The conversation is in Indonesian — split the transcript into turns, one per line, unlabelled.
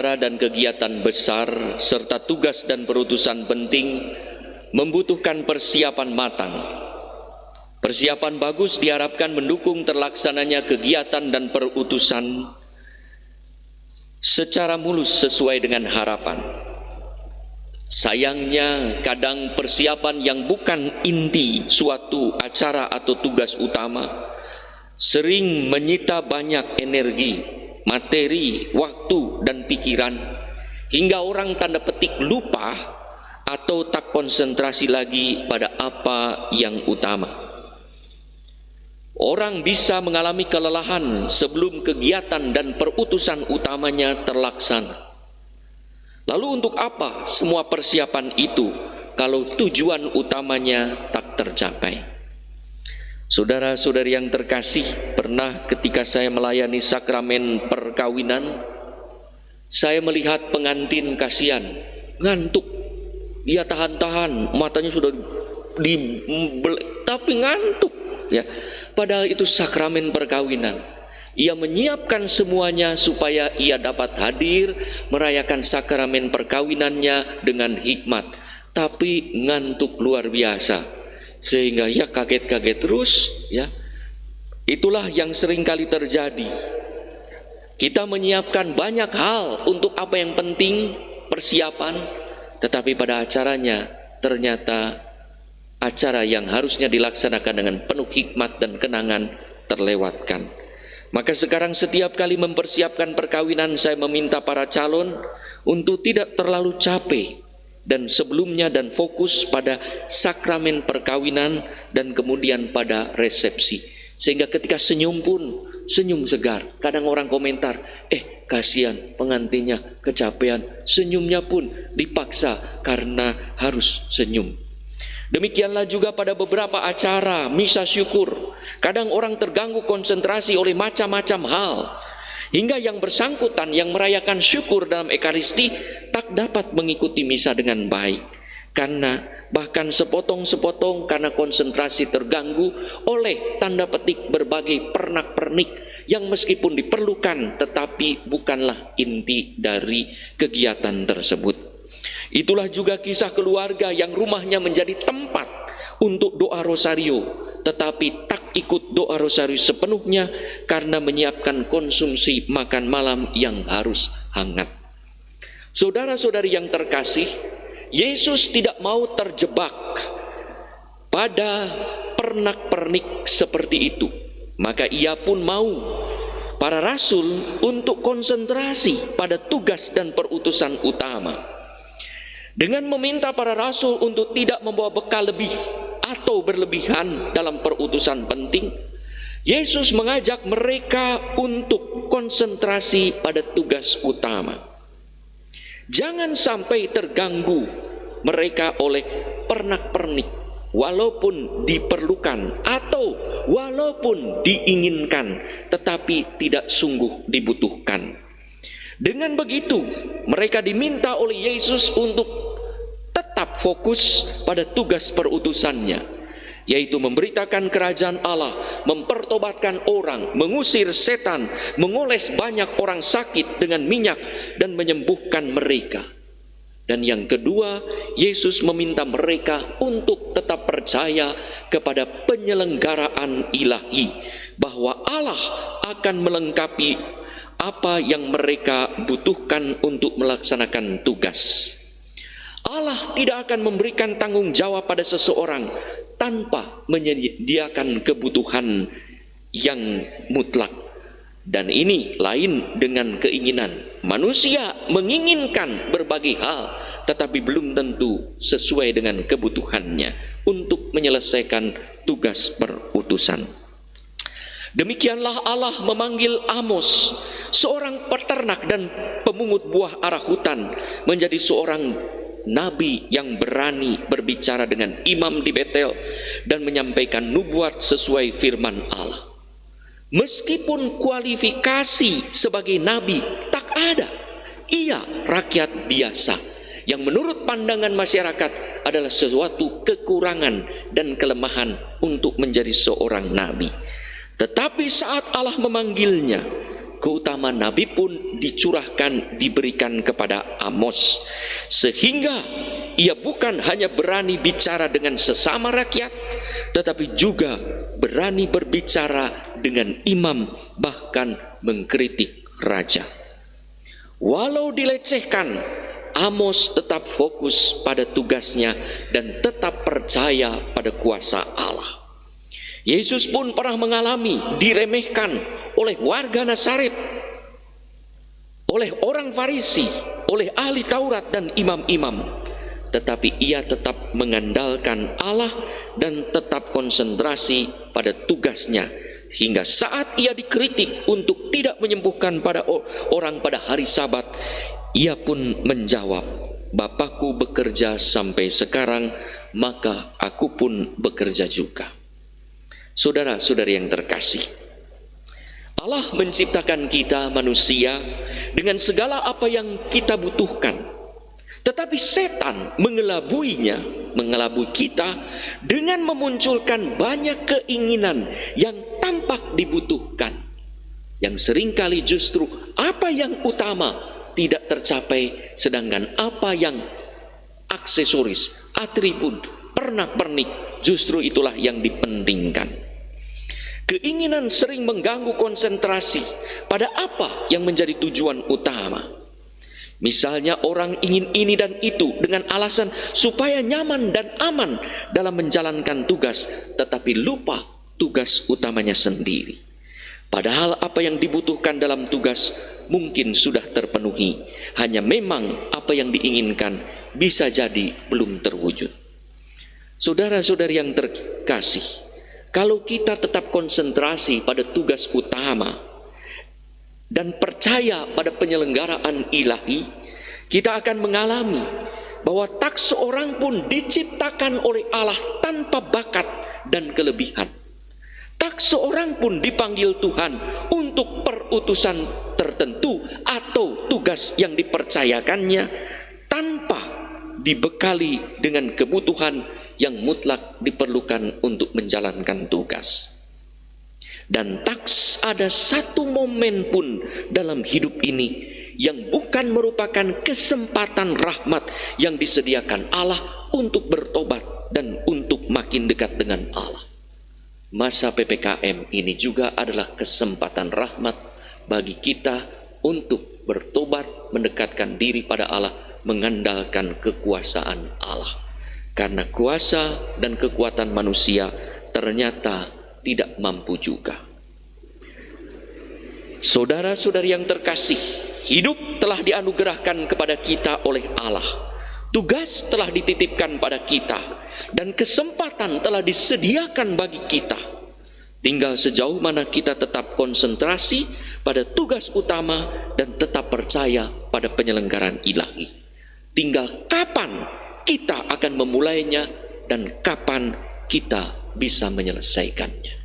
dan kegiatan besar serta tugas dan perutusan penting membutuhkan persiapan matang. Persiapan bagus diharapkan mendukung terlaksananya kegiatan dan perutusan secara mulus sesuai dengan harapan. Sayangnya kadang persiapan yang bukan inti suatu acara atau tugas utama sering menyita banyak energi, materi, waktu, dan pikiran, hingga orang tanda petik lupa atau tak konsentrasi lagi pada apa yang utama. Orang bisa mengalami kelelahan sebelum kegiatan dan perutusan utamanya terlaksana. Lalu untuk apa semua persiapan itu kalau tujuan utamanya tak tercapai? Saudara-saudari yang terkasih, pernah ketika saya melayani sakramen perkawinan, saya melihat pengantin kasihan, ngantuk. Ia tahan-tahan, matanya sudah tapi ngantuk. Ya, padahal itu sakramen perkawinan. Ia menyiapkan semuanya supaya ia dapat hadir merayakan sakramen perkawinannya dengan hikmat, tapi ngantuk luar biasa. Sehingga ya kaget-kaget terus, ya. Itulah yang sering kali terjadi. Kita menyiapkan banyak hal untuk apa yang penting, persiapan, tetapi pada acaranya ternyata acara yang harusnya dilaksanakan dengan penuh hikmat dan kenangan terlewatkan. Maka sekarang setiap kali mempersiapkan perkawinan, saya meminta para calon untuk tidak terlalu capek dan sebelumnya dan fokus pada sakramen perkawinan dan kemudian pada resepsi, sehingga ketika senyum pun senyum segar. Kadang orang komentar, kasihan pengantinnya kecapean, senyumnya pun dipaksa karena harus senyum. Demikianlah juga pada beberapa acara misa syukur, kadang orang terganggu konsentrasi oleh macam-macam hal, hingga yang bersangkutan yang merayakan syukur dalam Ekaristi tak dapat mengikuti misa dengan baik, karena bahkan sepotong-sepotong karena konsentrasi terganggu oleh tanda petik berbagai pernak-pernik yang meskipun diperlukan tetapi bukanlah inti dari kegiatan tersebut. Itulah juga kisah keluarga yang rumahnya menjadi tempat untuk doa rosario, tetapi tak ikut doa rosario sepenuhnya karena menyiapkan konsumsi makan malam yang harus hangat. Saudara-saudari yang terkasih, Yesus tidak mau terjebak pada pernak-pernik seperti itu. Maka ia pun mau para rasul untuk konsentrasi pada tugas dan perutusan utama. Dengan meminta para rasul untuk tidak membawa bekal lebih atau berlebihan dalam perutusan penting, Yesus mengajak mereka untuk konsentrasi pada tugas utama. Jangan sampai terganggu mereka oleh pernak-pernik, walaupun diperlukan atau walaupun diinginkan, tetapi tidak sungguh dibutuhkan. Dengan begitu, mereka diminta oleh Yesus untuk tetap fokus pada tugas perutusannya, yaitu memberitakan kerajaan Allah, mempertobatkan orang, mengusir setan, mengoles banyak orang sakit dengan minyak, dan menyembuhkan mereka. Dan yang kedua, Yesus meminta mereka untuk tetap percaya kepada penyelenggaraan ilahi, bahwa Allah akan melengkapi apa yang mereka butuhkan untuk melaksanakan tugas. Allah tidak akan memberikan tanggung jawab pada seseorang tanpa menyediakan kebutuhan yang mutlak. Dan ini lain dengan keinginan. Manusia menginginkan berbagai hal, tetapi belum tentu sesuai dengan kebutuhannya untuk menyelesaikan tugas perutusan. Demikianlah Allah memanggil Amos, seorang peternak dan pemungut buah arah hutan, menjadi seorang nabi yang berani berbicara dengan imam di Betel dan menyampaikan nubuat sesuai firman Allah. Meskipun kualifikasi sebagai nabi tak ada, ia rakyat biasa yang menurut pandangan masyarakat adalah sesuatu kekurangan dan kelemahan untuk menjadi seorang nabi. Tetapi saat Allah memanggilnya, keutamaan nabi pun diberikan kepada Amos, sehingga ia bukan hanya berani bicara dengan sesama rakyat, tetapi juga berani berbicara dengan imam, bahkan mengkritik raja. Walau dilecehkan, Amos tetap fokus pada tugasnya dan tetap percaya pada kuasa Allah. Yesus pun pernah mengalami diremehkan oleh warga Nazaret, oleh orang Farisi, oleh ahli Taurat dan imam-imam. Tetapi ia tetap mengandalkan Allah dan tetap konsentrasi pada tugasnya. Hingga saat ia dikritik untuk tidak menyembuhkan pada orang pada hari Sabat, ia pun menjawab, "Bapakku bekerja sampai sekarang, maka aku pun bekerja juga." Saudara-saudari yang terkasih, Allah menciptakan kita manusia dengan segala apa yang kita butuhkan. Tetapi setan mengelabui kita dengan memunculkan banyak keinginan yang tampak dibutuhkan, yang seringkali justru apa yang utama tidak tercapai, sedangkan apa yang aksesoris, atribut, pernak-pernik justru itulah yang dipentingkan. Keinginan sering mengganggu konsentrasi pada apa yang menjadi tujuan utama. Misalnya orang ingin ini dan itu dengan alasan supaya nyaman dan aman dalam menjalankan tugas, tetapi lupa tugas utamanya sendiri. Padahal apa yang dibutuhkan dalam tugas mungkin sudah terpenuhi, hanya memang apa yang diinginkan bisa jadi belum terwujud. Saudara-saudari yang terkasih, kalau kita tetap konsentrasi pada tugas utama dan percaya pada penyelenggaraan ilahi, kita akan mengalami bahwa tak seorang pun diciptakan oleh Allah tanpa bakat dan kelebihan. Tak seorang pun dipanggil Tuhan untuk perutusan tertentu atau tugas yang dipercayakannya tanpa dibekali dengan kebutuhan yang mutlak diperlukan untuk menjalankan tugas. Dan tak ada satu momen pun dalam hidup ini yang bukan merupakan kesempatan rahmat yang disediakan Allah untuk bertobat dan untuk makin dekat dengan Allah. Masa PPKM ini juga adalah kesempatan rahmat bagi kita untuk bertobat, mendekatkan diri pada Allah, mengandalkan kekuasaan Allah. Karena kuasa dan kekuatan manusia ternyata tidak mampu juga. Saudara-saudari yang terkasih, hidup telah dianugerahkan kepada kita oleh Allah. Tugas telah dititipkan pada kita dan kesempatan telah disediakan bagi kita. Tinggal sejauh mana kita tetap konsentrasi pada tugas utama dan tetap percaya pada penyelenggaraan ilahi. Tinggal kapan kita akan memulainya dan kapan kita bisa menyelesaikannya.